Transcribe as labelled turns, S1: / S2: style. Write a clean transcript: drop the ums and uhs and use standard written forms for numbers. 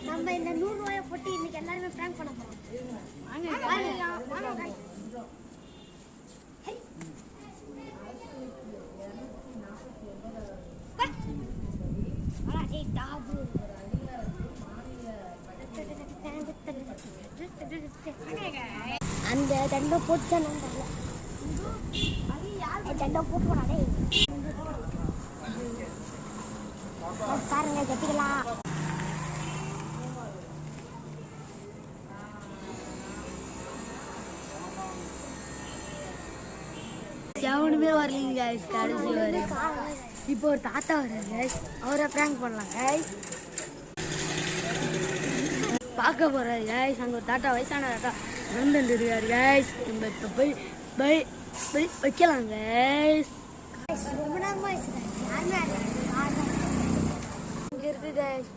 S1: நம்ம இந்த 100 ரூபாயை போட்டு இன்னைக்கு எல்லாருமே பிராங்க் பண்ண போறோம். வாங்க. அந்த தண்டை போட்டு தண்டை போட்டு போனாடே பாருங்க கட்டிக்கலாம். எவனுமே வரலீங்க கைஸ், கடைசி வரை. இப்போ ஒரு தாத்தா வர்றாரு கைஸ், அவரை பிராங்க் பண்ணலாம் கைஸ். பார்க்க போறாரு கைஸ், அங்கே ஒரு தாத்தா, வயசான தாத்தா நடந்துட்டு இருக்காரு கைஸ். நம்ம இப்போ போய் வைக்கலாம் கைஸ். ரொம்ப நேரமா இங்கே இருக்கு கைஸ்.